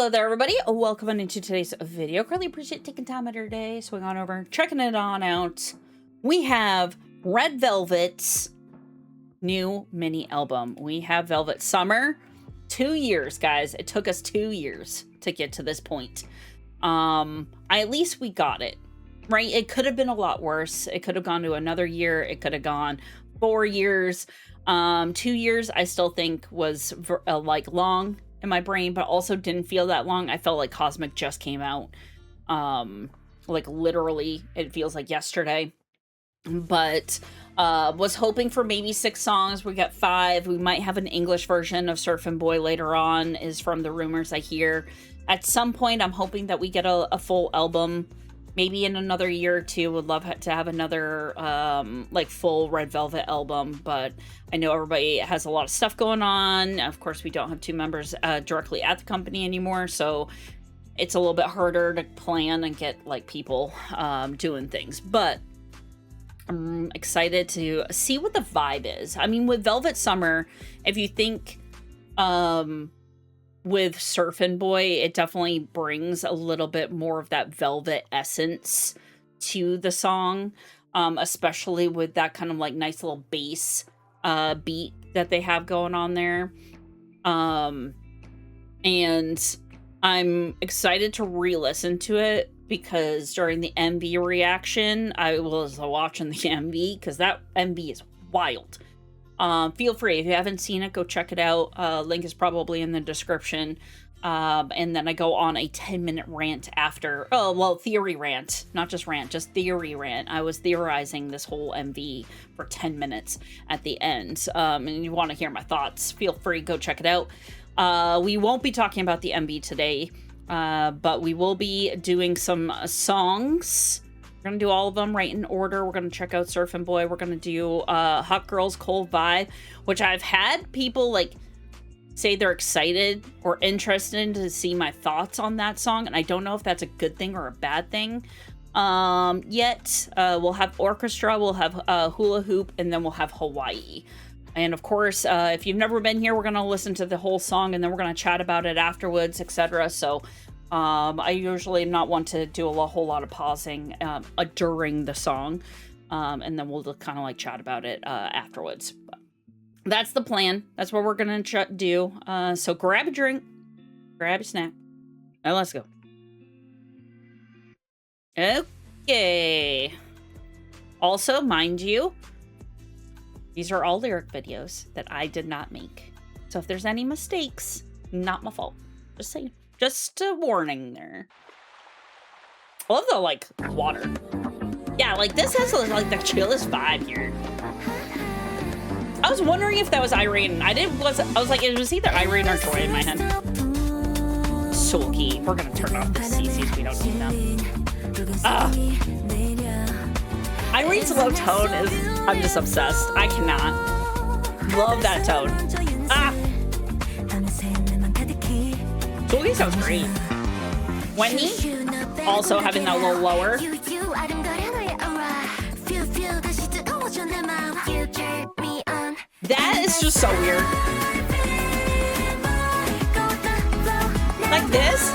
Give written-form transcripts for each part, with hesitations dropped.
Hello there, everybody. Welcome on into today's video. Really appreciate taking time out of your day, swing on over, checking it on out. We have Red Velvet's new mini album. We have Velvet Summer. 2 years, guys. It took us 2 years to get to this point. At least we got it, right? It could have been a lot worse. It could have gone to another year. It could have gone 4 years. 2 years, I still think was like long in my brain, but also didn't feel that long. I felt like Cosmic just came out. Like literally, it feels like yesterday. But was hoping for maybe 6 songs. We got 5. We might have an English version of Surfin Boy later on, is from the rumors I hear. At some point, I'm hoping that we get a full album. Maybe in another year or two. Would love to have another like full Red Velvet album, but I know everybody has a lot of stuff going on. Of course, we don't have 2 members directly at the company anymore, so it's a little bit harder to plan and get like people doing things. But I'm excited to see what the vibe is. I mean, with Velvet Summer, if you think with Surfin Boy, it definitely brings a little bit more of that Velvet essence to the song, especially with that kind of like nice little bass beat that they have going on there. And I'm excited to re-listen to it because during the MV reaction, I was watching the MV because that MV is wild. Feel free, if you haven't seen it, go check it out. Link is probably in the description. And then I go on a 10-minute rant after. Oh, well, theory rant. Not just rant, just theory rant. I was theorizing this whole MV for 10 minutes at the end. And you want to hear my thoughts, feel free, go check it out. We won't be talking about the MV today, but we will be doing some songs. We're going to do all of them right in order. We're going to check out Surfin Boy. We're going to do Hot Girls Cold Vibe, which I've had people like say they're excited or interested to see my thoughts on that song. And I don't know if that's a good thing or a bad thing yet. We'll have Orchestra, we'll have Hula Hoop, and then we'll have Hawaii. And of course, if you've never been here, we're going to listen to the whole song and then we're going to chat about it afterwards, etc. So I usually am not one to do a whole lot of pausing during the song, and then we'll kind of like chat about it afterwards. But that's the plan. That's what we're gonna do. So grab a drink, grab a snack, and let's go. Okay. Also, mind you, these are all lyric videos that I did not make. So if there's any mistakes, not my fault. Just saying. Just a warning there. I love the, like, water. Yeah, like, this has, like, the chillest vibe here. I was wondering if that was Irene. I was like, it was either Irene or Joy in my head. Sulky. We're gonna turn off the CCs. We don't need them. Irene's low tone is... I'm just obsessed. I cannot. Love that tone. Sulky sounds great. Wendy, also having that little lower. That is just so weird. Like this?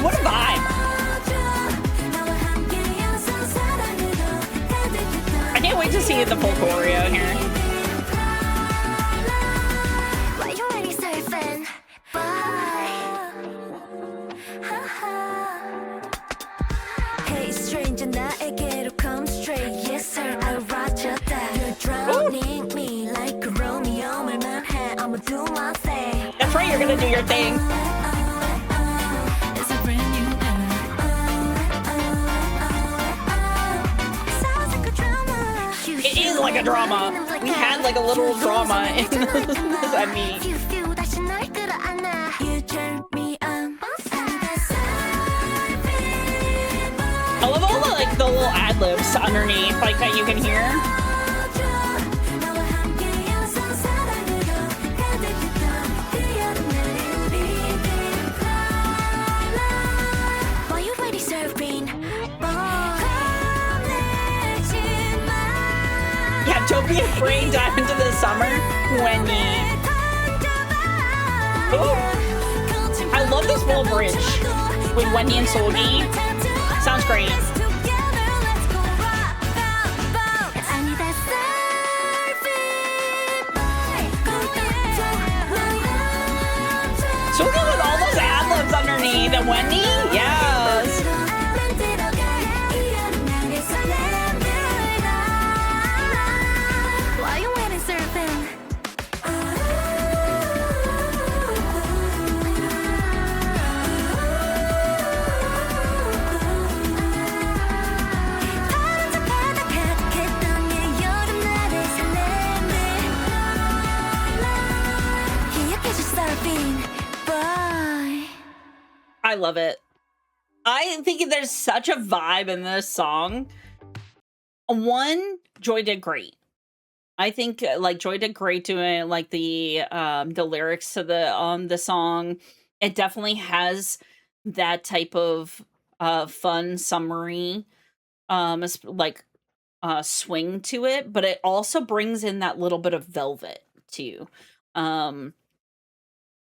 What a vibe. I can't wait to see the full choreo here. That's right, you're gonna do your thing. It is like a drama. We had like a little drama in this. I mean, I love all the like the little ad libs underneath, like that you can hear. Don't be afraid, dive into the summer when you... Ooh. I love love this little bridge with Wendy and Solgi. Sounds great. Solgi with all those ad-libs underneath, and Wendy? Yes. Why you waiting, Surfin? I love it. I think there's such a vibe in this song. One, Joy did great. I think like Joy did great doing like the lyrics to the song. It definitely has that type of fun summary swing to it, but it also brings in that little bit of Velvet too.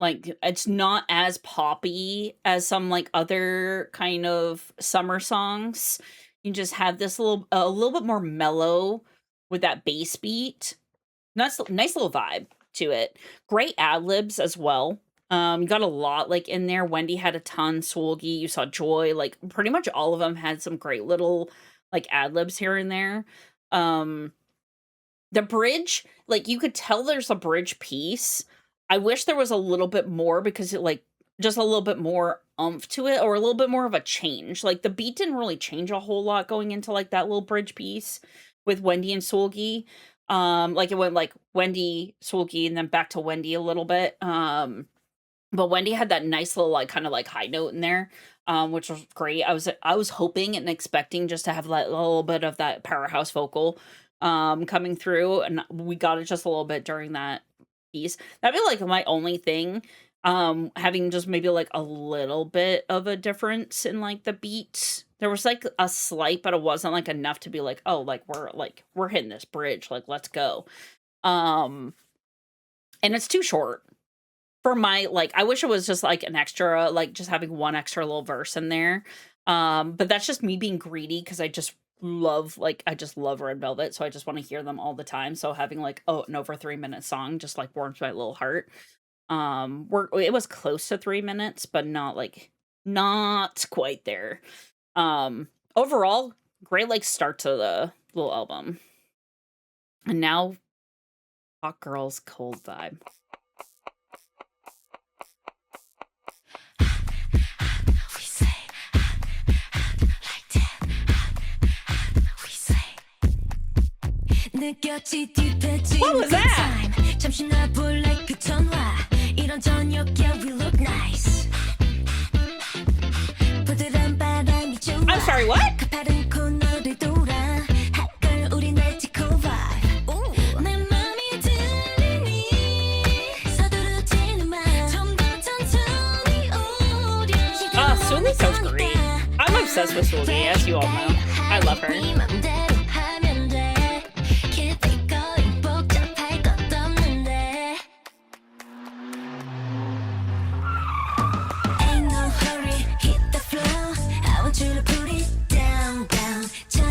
Like it's not as poppy as some like other kind of summer songs. You just have this a little bit more mellow with that bass beat. Nice little vibe to it. Great ad-libs as well. You got a lot like in there. Wendy had a ton. Solgi, you saw Joy. Like pretty much all of them had some great little like ad-libs here and there. The bridge, like you could tell there's a bridge piece. I wish there was a little bit more because it like just a little bit more oomph to it or a little bit more of a change. Like the beat didn't really change a whole lot going into like that little bridge piece with Wendy and Solgi. Like it went like Wendy, Solgi, and then back to Wendy a little bit. But Wendy had that nice little like kind of like high note in there, which was great. I was hoping and expecting just to have like a little bit of that powerhouse vocal coming through, and we got it just a little bit during that piece. That'd be like my only thing. Having just maybe like a little bit of a difference in like the beats. There was like a slight, but it wasn't like enough to be like, oh, like we're hitting this bridge, like let's go. And it's too short for my like. I wish it was just like an extra, like just having one extra little verse in there. But that's just me being greedy because I just love Red Velvet, so I just want to hear them all the time. So having like an over 3-minute song just like warms my little heart. It was close to 3 minutes, but not quite there. Overall, great like start to the little album. And now Hot Girls Cold Vibe. What was that? I'm sorry, what? Sully sounds great. I'm obsessed with Sully, as you all know. I love her.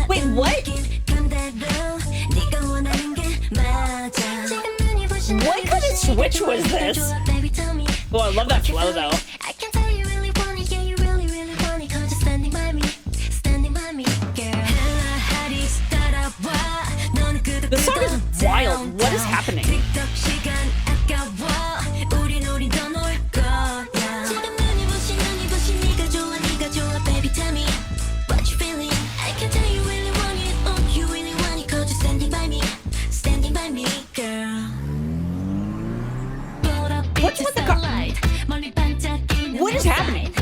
Wait, what? What kind of switch was this? Oh, I love that flow though. This song is wild. What is happening? What is happening?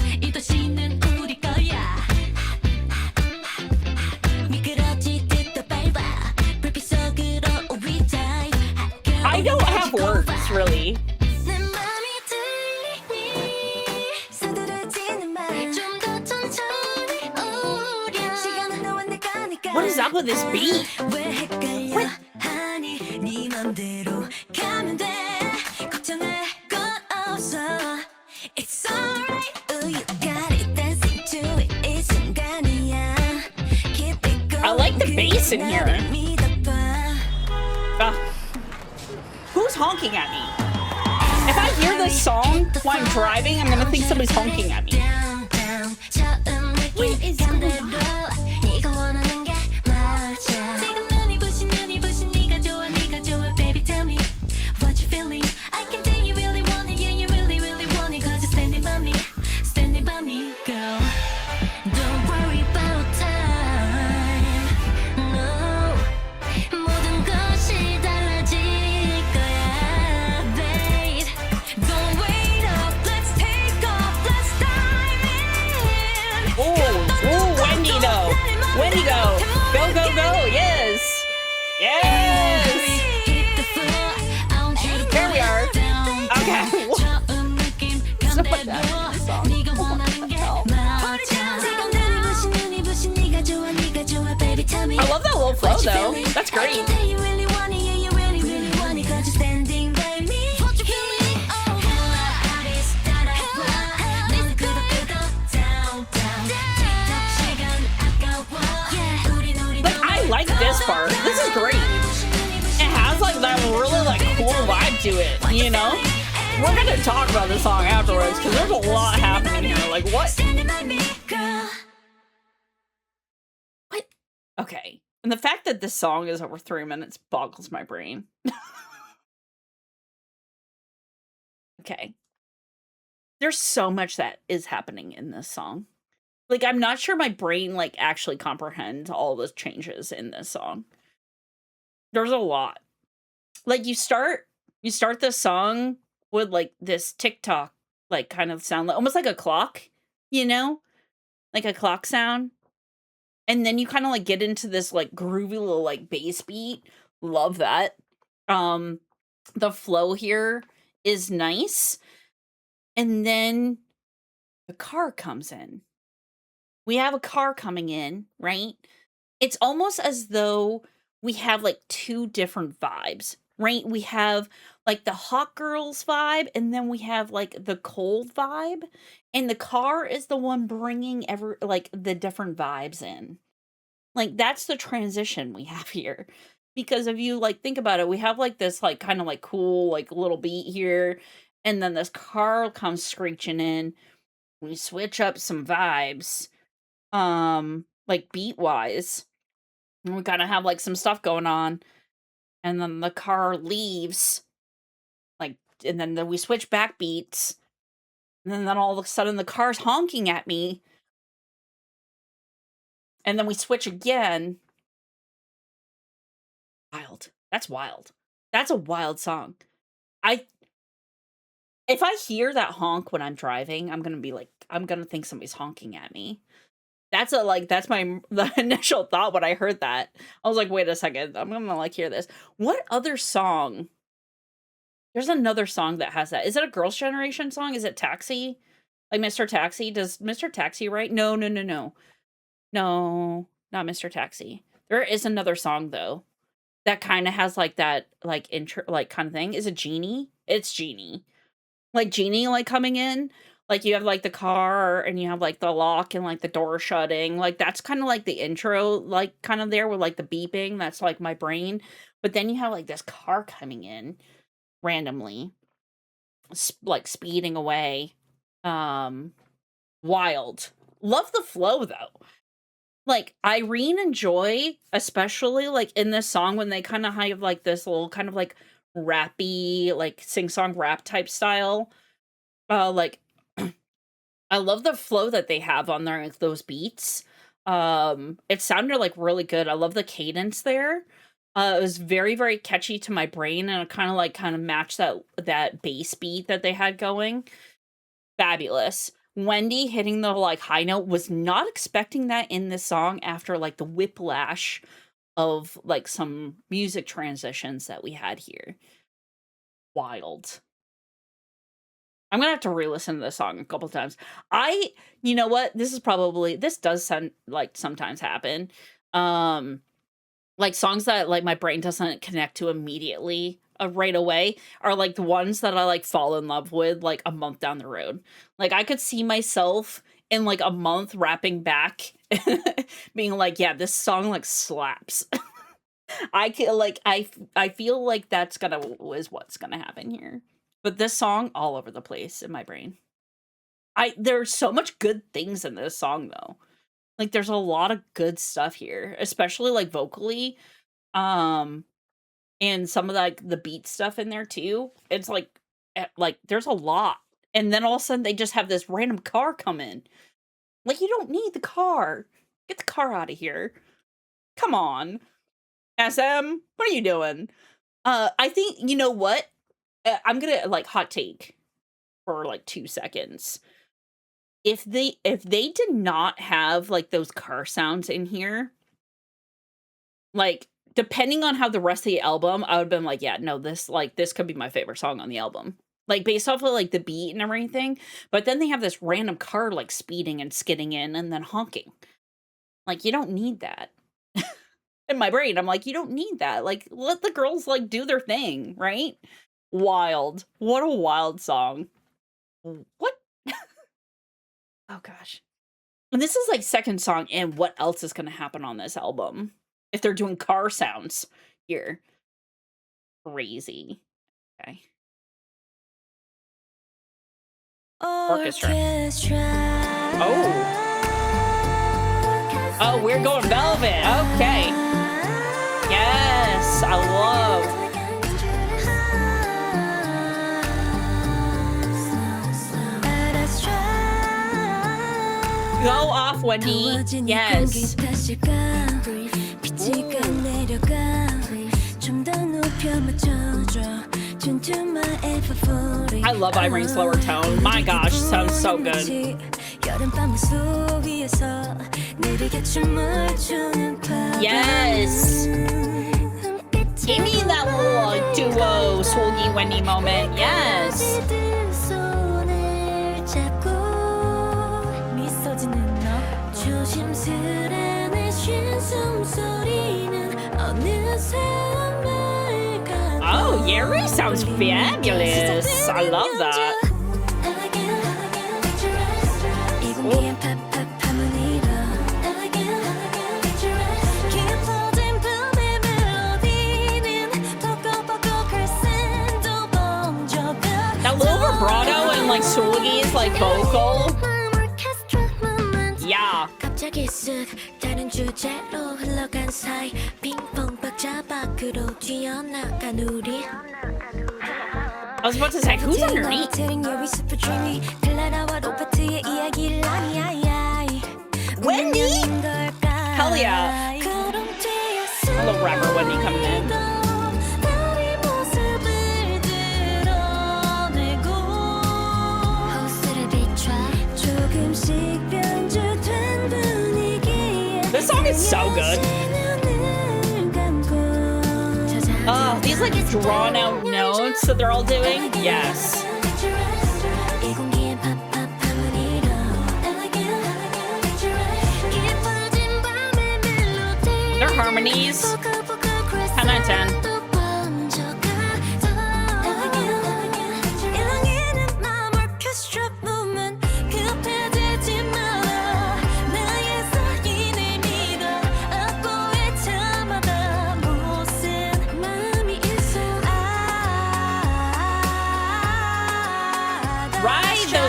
I don't have words, really. What is up with this beat? What? It's alright. the bass in here. Who's honking at me? If I hear this song while I'm driving, I'm gonna think somebody's honking at me. What is going on? Wendy, go! Go, go, go! Yes! Yes! There we are. Okay. So much happening in this song. I love that little flow though. That's great. Like this part. This is great. It has like that really like cool vibe to it, you know? We're gonna talk about this song afterwards because there's a lot happening here. Like what? What? Okay. And the fact that this song is over 3 minutes boggles my brain. Okay. There's so much that is happening in this song. Like, I'm not sure my brain, like, actually comprehends all the changes in this song. There's a lot. Like, you start this song with, like, this tick-tock, like, kind of sound, like, almost like a clock, you know? Like a clock sound. And then you kind of, like, get into this, like, groovy little, like, bass beat. Love that. The flow here is nice. And then the car comes in. We have a car coming in, right? It's almost as though we have like two different vibes, right? We have like the hot girls vibe, and then we have like the cold vibe, and the car is the one bringing the different vibes in. Like that's the transition we have here. Because if you like think about it, we have like this like kind of like cool like little beat here, and then this car comes screeching in. We switch up some vibes. Like beat wise, and we kind of have like some stuff going on, and then the car leaves, like, and then we switch back beats, and then all of a sudden the car's honking at me, and then we switch again. Wild. That's wild. That's a wild song. If I hear that honk when I'm driving, I'm gonna think somebody's honking at me. That's the initial thought when I heard that. I was like, wait a second, I'm gonna like hear this. What other song? There's another song that has that. Is it a Girls' Generation song? Is it Taxi? Like Mr. Taxi? Does Mr. Taxi write? No. No, not Mr. Taxi. There is another song though that kind of has like that like intro like kind of thing. Is it Genie? It's Genie. Like Genie like coming in. Like, you have, like, the car, and you have, like, the lock and, like, the door shutting. Like, that's kind of, like, the intro, like, kind of there with, like, the beeping. That's, like, my brain. But then you have, like, this car coming in randomly. Like, speeding away. Wild. Love the flow, though. Like, Irene and Joy, especially, like, in this song, when they kind of have, like, this little kind of, like, rappy, like, sing-song rap type style. Like... I love the flow that they have on there, like, those beats. It sounded, like, really good. I love the cadence there. It was very, very catchy to my brain, and it kind of matched that bass beat that they had going. Fabulous. Wendy hitting the, like, high note. Was not expecting that in this song after, like, the whiplash of, like, some music transitions that we had here. Wild. I'm gonna have to re-listen to this song a couple times. You know what? This does sound like sometimes happen. Like songs that like my brain doesn't connect to immediately right away are like the ones that I like fall in love with like a month down the road. Like I could see myself in like a month rapping back being like, yeah, this song like slaps. I can like I feel like that's gonna is what's gonna happen here. But this song all over the place in my brain. There's so much good things in this song though. Like there's a lot of good stuff here, especially like vocally. Um and some of like the beat stuff in there too. It's like there's a lot. And then all of a sudden they just have this random car come in. Like you don't need the car. Get the car out of here. Come on. SM, what are you doing? I think you know what? I'm gonna like hot take for like 2 seconds. If they did not have like those car sounds in here, like depending on how the rest of the album, I would have been like, yeah, no, this could be my favorite song on the album. Like based off of like the beat and everything. But then they have this random car like speeding and skidding in and then honking. Like you don't need that. In my brain, I'm like, you don't need that. Like, let the girls like do their thing, right? Wild. What a wild song. What? Oh gosh. And this is like second song, and what else is gonna happen on this album? If they're doing car sounds here. Crazy. Okay. Orchestra. Oh. Oh, we're going Velvet. Okay. Yes, I love. Go off, Wendy. Yes. I love Irene's lower tone. My gosh, sounds so good. Yes. Give me that little duo Solgi Wendy moment. Yes. Oh, Yeri sounds fabulous. I love that. Ooh. That little vibrato and like Solgi's like vocal. Yeah. I was about to say, who's underneath? Wendy? Hell yeah. A little rapper Wendy coming in. This song is so good. Oh, these like drawn out notes that they're all doing. Yes. Their harmonies. 10 out of 10.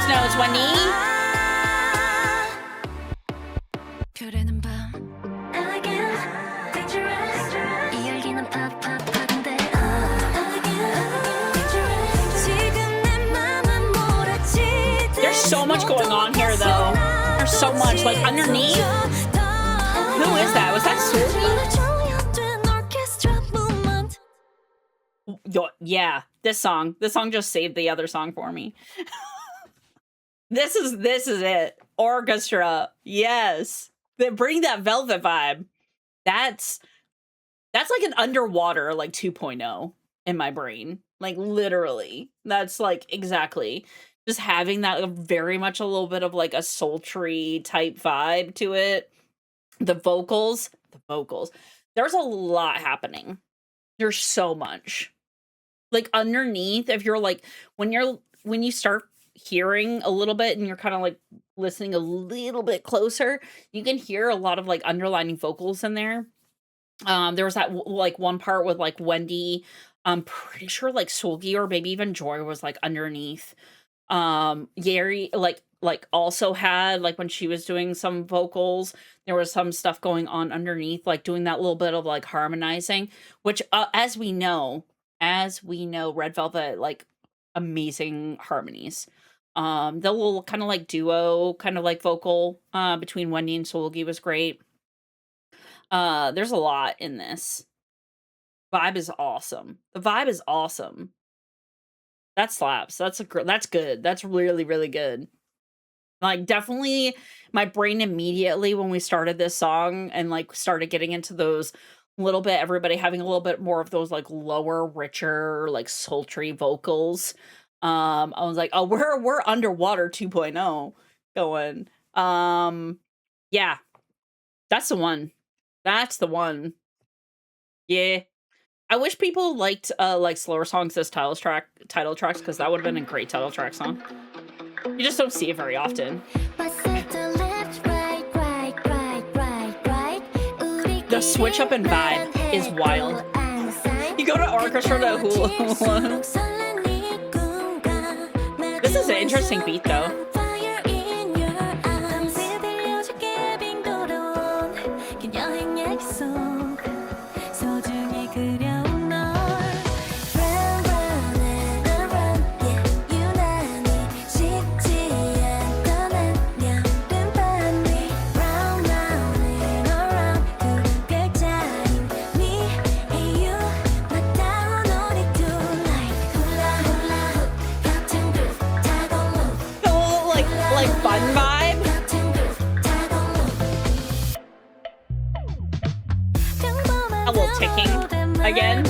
Notes, Wendy. There's so much going on here, though. There's so much, like underneath. Who is that? Was that Susie? Yeah, this song just saved the other song for me. This is it. Orchestra. Yes. They bring that Velvet vibe. That's like an underwater like 2.0 in my brain. Like literally. That's like exactly. Just having that very much a little bit of like a sultry type vibe to it. The vocals. There's a lot happening. There's so much. Like underneath, if you're like when you start hearing a little bit and you're kind of like listening a little bit closer, you can hear a lot of like underlining vocals in there. There was that like one part with like Wendy. I'm pretty sure like Solgi or maybe even Joy was like underneath. Yeri like also had like when she was doing some vocals, there was some stuff going on underneath, like doing that little bit of like harmonizing, which as we know, Red Velvet like amazing harmonies. The little kind of like duo, kind of like vocal between Wendy and Solgi was great. There's a lot in this. Vibe is awesome. The vibe is awesome. That slaps. That's good. That's really, really good. Like, definitely my brain immediately when we started this song and, like, started getting into those little bit everybody having a little bit more of those, like, lower, richer, like, sultry vocals. I was like, "Oh, we're Underwater 2.0 going." Yeah, that's the one. That's the one. Yeah. I wish people liked, like, slower songs as title tracks, because that would've been a great title track song. You just don't see it very often. The switch up in vibe is wild. You go to Orchestra to Hula Hoop. This is an interesting beat, though. Fun vibe. A little ticking again.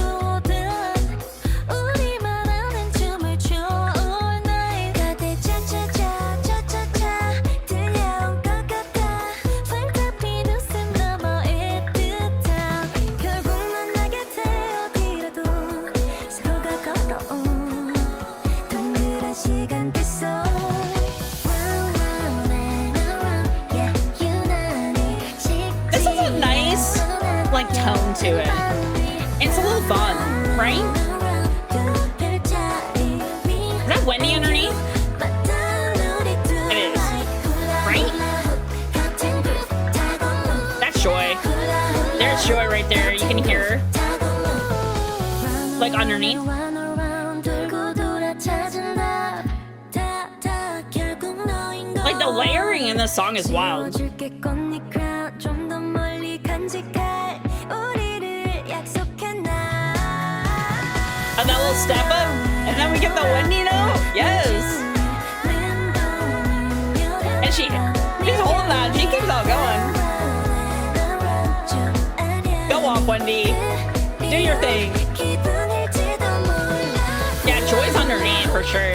Tone to it. It's a little fun, right? Is that Wendy underneath? It is. Right? That's Joy. There's Joy right there. You can hear her. Like underneath. Like the layering in this song is wild. And that little step up, and then we get the Wendy note. Yes. And she's holding that. She keeps on going. Go off, Wendy. Do your thing. Yeah, Joy's underneath for sure.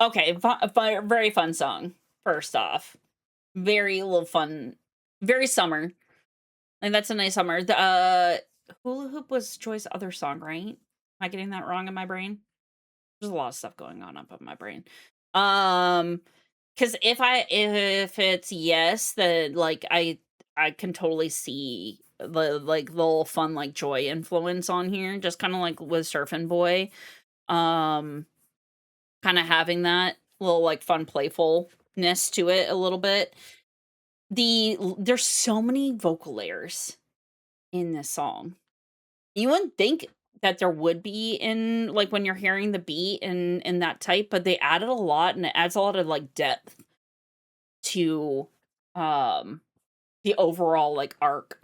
Okay, very fun song. First off, very little fun, very summer, and that's a nice summer. The Hula Hoop was Joy's other song, right? Am I getting that wrong in my brain? There's a lot of stuff going on up in my brain. Because if it's yes, then like I can totally see the like little fun like Joy influence on here, just kind of like with Surfin Boy. Kind of having that little like fun playfulness to it a little bit. There's so many vocal layers in this song. You wouldn't think that there would be in like when you're hearing the beat and in that type, but they added a lot, and it adds a lot of like depth to the overall like arc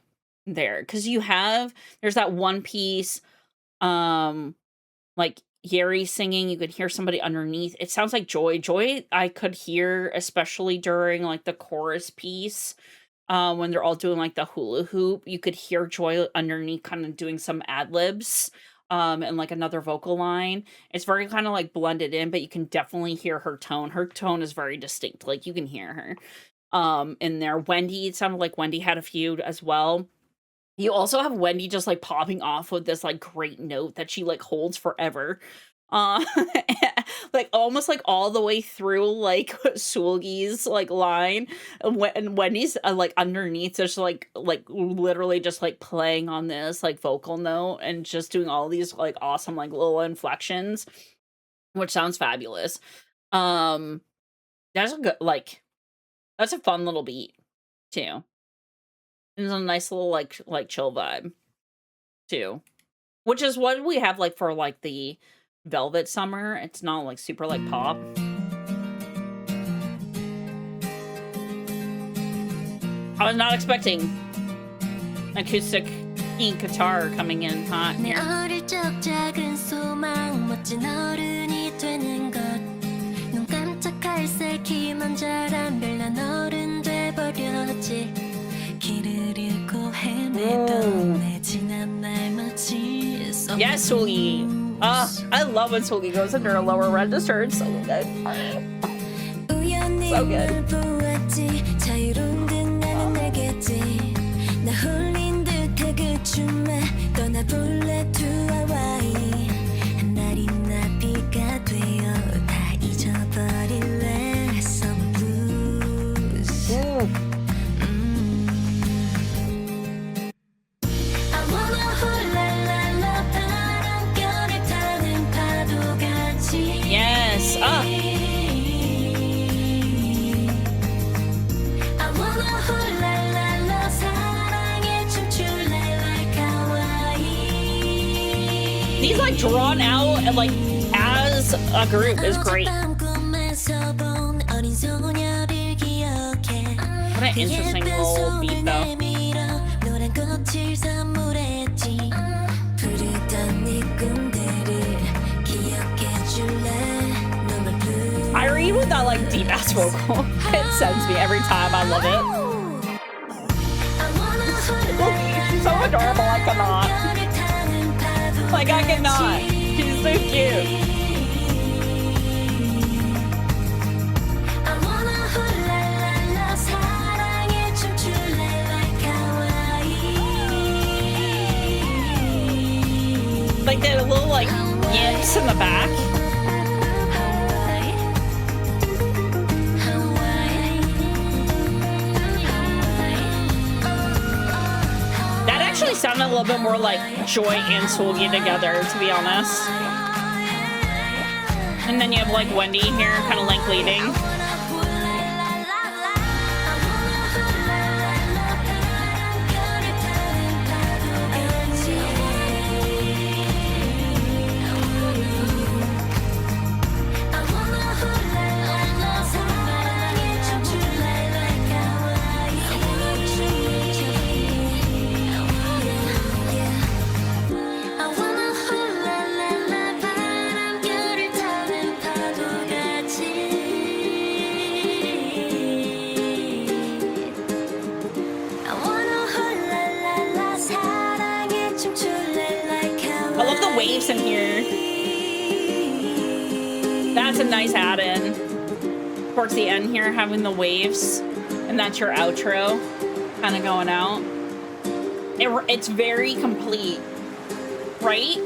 there, because there's that one piece like Yeri singing, you could hear somebody underneath. It sounds like Joy. I could hear, especially during like the chorus piece, when they're all doing like the hula hoop, you could hear Joy underneath kind of doing some ad libs. and like another vocal line. It's very kind of like blended in, but you can definitely hear her tone. Her tone is very distinct. Like you can hear her in there. Wendy, it sounded like Wendy had a few as well. You also have Wendy just like popping off with this like great note that she like holds forever. Uh like almost like all the way through like Sulgi's like line, and Wendy's like underneath just like literally just like playing on this like vocal note and just doing all these like awesome like little inflections, which sounds fabulous. Um that's a good like that's a fun little beat too. And it's a nice little like chill vibe too. Which is what we have like for like the Velvet Summer. It's not like super like pop. I was not expecting acoustic guitar coming in hot 내 here. 어릴 적 작은 소망 멋진 어른이 되는 것 눈 깜짝할 새기만 자란 별난 어른 돼버렸지 길을 잃고 헤매던 내 지난 날마치 Yes, Sulgi. I love when Sulgi goes under a lower register. It's so good. So good. 보았지 자유로운 듯 나는 내겠지 나 홀린 듯해 그 춤에 떠나볼래 to Hawaii 한날이 나비가 되어 다 잊어버릴래 Summer blues I wanna 훌랄랄라 바람결을 타는 파도같이 Yes. I wanna 훌랄랄라 사랑에 춤출래 like Hawaii These like drawn out and like as a group is great. 꿈에서 본 어린 소녀를 기억해 What an interesting little beat though. 노란 꽃을 선물했지 부르던 네 꿈들을 기억해줄래 No more blue I read with that like deep ass vocal. It sends me every time. I love it. She's so adorable. I cannot. Like I cannot. She's so cute. Like the little like yips in the back. That actually sounded a little bit more like Joy and Sulgi together, to be honest. And then you have like Wendy here, kind of like leading. I love the waves in here. That's a nice add-in. Towards the end here, having the waves. And that's your outro. Kind of going out. It's very complete. Right?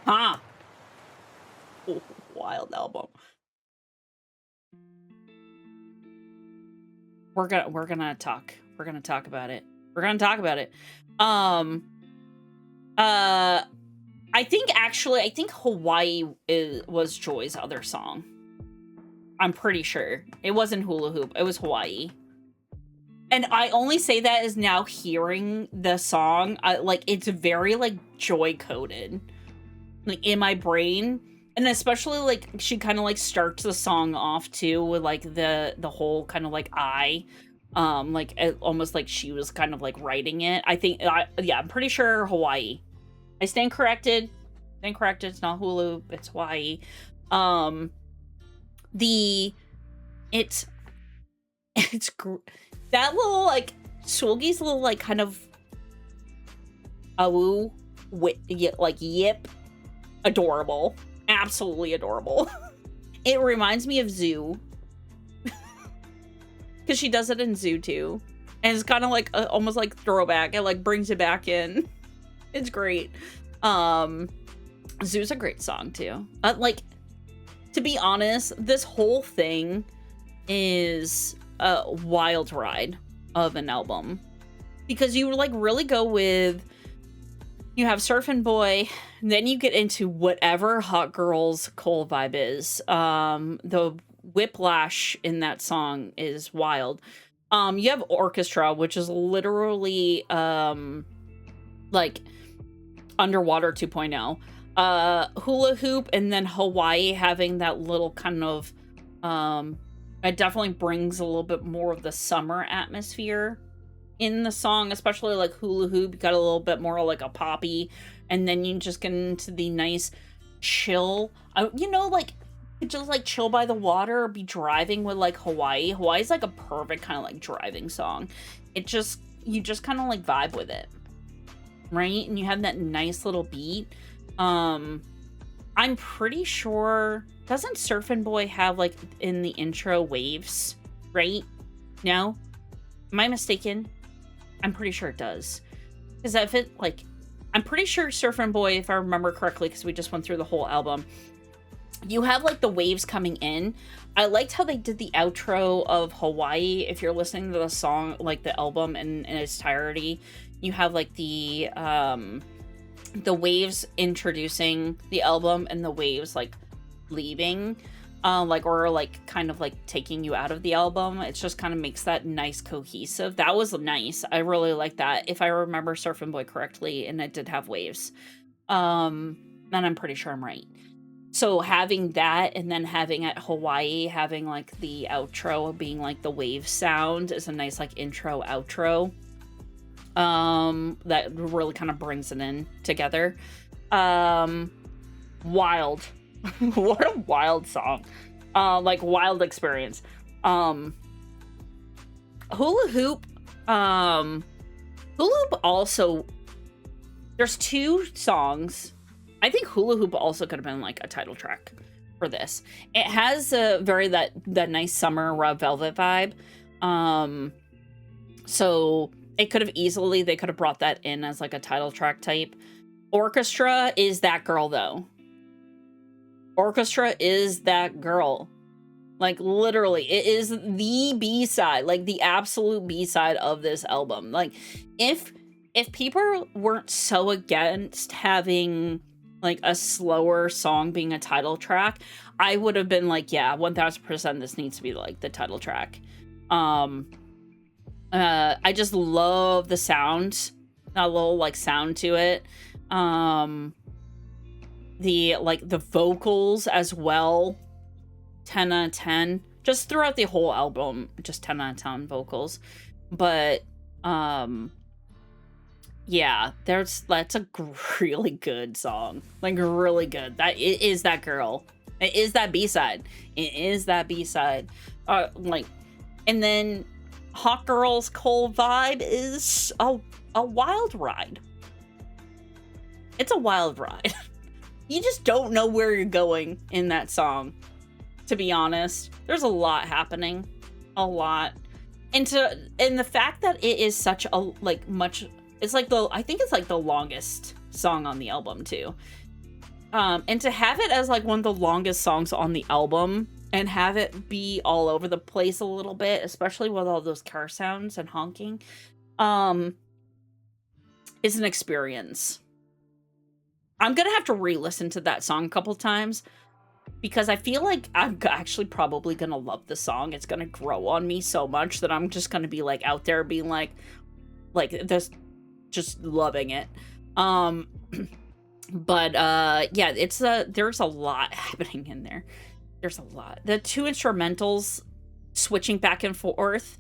Huh. Oh, wild album. We're gonna talk about it. We're gonna talk about it. I think Hawaii was Joy's other song. I'm pretty sure. It wasn't Hula Hoop. It was Hawaii. And I only say that as now hearing the song, like it's very like Joy coded, like in my brain, and especially like she kind of like starts the song off too with like the whole kind of like like almost like she was kind of like writing it. I think yeah, I'm pretty sure Hawaii. I stand corrected. It's not Hulu. It's Hawaii. It's that little like Sulgi's little like kind of Awu, like yip, adorable, absolutely adorable. It reminds me of Zoo, because she does it in Zoo too, and it's kind of like almost like throwback. It like brings it back in. It's great. Zoo's a great song too. Like, to be honest, this whole thing is a wild ride of an album, because you like really go with, you have Surfin' Boy, and then you get into whatever Hot Girl's Cole vibe is. The whiplash in that song is wild. You have Orchestra, which is literally like Underwater 2.0. Hula Hoop, and then Hawaii having that little kind of it definitely brings a little bit more of the summer atmosphere in the song, especially like Hula Hoop. You got a little bit more like a poppy, and then you just get into the nice chill, you know, like just like chill by the water or be driving with like Hawaii. Hawaii's like a perfect kind of like driving song. You just kind of like vibe with it, right? And you have that nice little beat. I'm pretty sure, doesn't Surfin' Boy have like in the intro waves, right? No? Am I mistaken? I'm pretty sure it does. Because if it, like, I'm pretty sure Surfin' Boy, if I remember correctly, because we just went through the whole album, you have like the waves coming in. I liked how they did the outro of Hawaii. If you're listening to the song, like the album in its entirety, you have like the waves introducing the album and the waves like leaving, like, or like kind of like taking you out of the album. It just kind of makes that nice cohesive. That was nice. I really like that, if I remember Surfin' Boy correctly, and it did have waves. And I'm pretty sure I'm right. So having that, and then having at Hawaii having like the outro being like the wave sound, is a nice like intro outro. That really kind of brings it in together. Wild. What a wild song. Like wild experience. Hula Hoop. Hula Hoop also, there's two songs. I think Hula Hoop also could have been like a title track for this. It has a very that nice summer Red Velvet vibe. So it could have easily, they could have brought that in as like a title track type. Orchestra is that girl though. Orchestra is that girl. Like literally, it is the B-side, like the absolute B-side of this album. Like if people weren't so against having like a slower song being a title track, I would have been like, yeah, 1000% this needs to be like the title track. I just love the sound, that little like sound to it. The like the vocals as well, 10 out of 10. Just throughout the whole album, just 10 out of 10 vocals. But yeah, that's a really good song. Like really good. That it is that girl. It is that B-side. It is that B-side. Like, and then Hot Girl's Cole vibe is a wild ride. It's a wild ride. You just don't know where you're going in that song, to be honest. There's a lot happening. A lot. And the fact that it is such a like much, it's like I think it's like the longest song on the album too. And to have it as like one of the longest songs on the album, and have it be all over the place a little bit, especially with all those car sounds and honking, is an experience. I'm gonna have to re-listen to that song a couple times, because I feel like I'm actually probably gonna love the song. It's gonna grow on me so much that I'm just gonna be like out there being like this, just loving it. But yeah, it's there's a lot happening in there. There's a lot. The two instrumentals switching back and forth,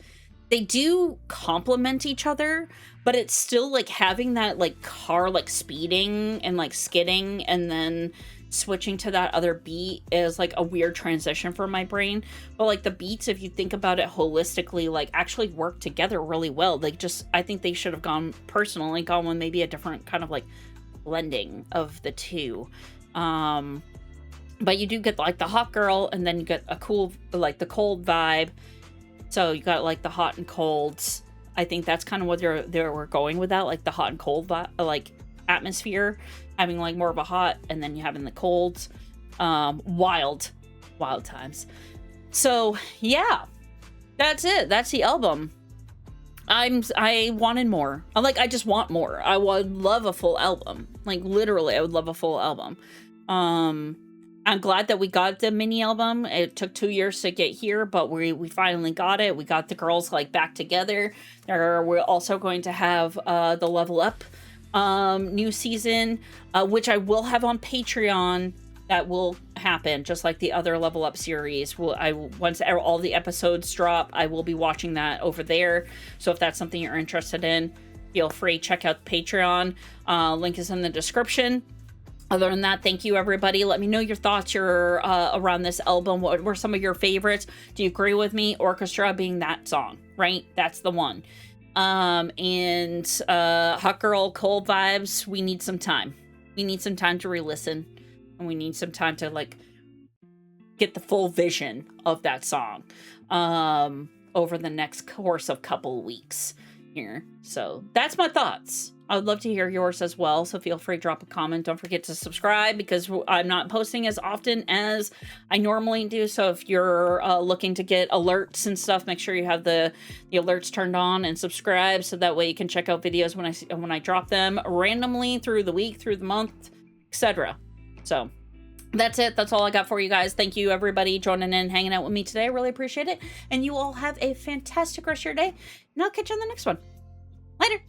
they do complement each other, but it's still like having that like car like speeding and like skidding and then switching to that other beat is like a weird transition for my brain. But like the beats, if you think about it holistically, like actually work together really well. Like just, I think they should have gone with maybe a different kind of like blending of the two. But you do get like the hot girl, and then you get a cool, like the cold vibe. So you got like the hot and colds. I think that's kind of what they were going with that, like the hot and cold like atmosphere, having like more of a hot, and then you having the colds. Wild times. So yeah, that's it. That's the album. I wanted more. I just want more. I would love a full album. Like literally, I would love a full album. I'm glad that we got the mini album. It took 2 years to get here, but we finally got it. We got the girls like back together. We're also going to have the Level Up new season, which I will have on Patreon. That will happen, just like the other Level Up series. Once all the episodes drop, I will be watching that over there. So if that's something you're interested in, feel free, check out Patreon. Link is in the description. Other than that, thank you, everybody. Let me know your thoughts around this album. What were some of your favorites? Do you agree with me? Orchestra being that song, right? That's the one. And Hot Girl, Cold Vibes, we need some time. We need some time to re-listen. And we need some time to, like, get the full vision of that song over the next course of couple weeks here. So that's my thoughts. I would love to hear yours as well, so feel free to drop a comment. Don't forget to subscribe, because I'm not posting as often as I normally do. So if you're looking to get alerts and stuff, make sure you have the alerts turned on and subscribe, so that way you can check out videos when I drop them randomly through the week, through the month, etc. So that's it. That's all I got for you guys. Thank you, everybody, joining in, hanging out with me today. I really appreciate it. And you all have a fantastic rest of your day. And I'll catch you on the next one. Later.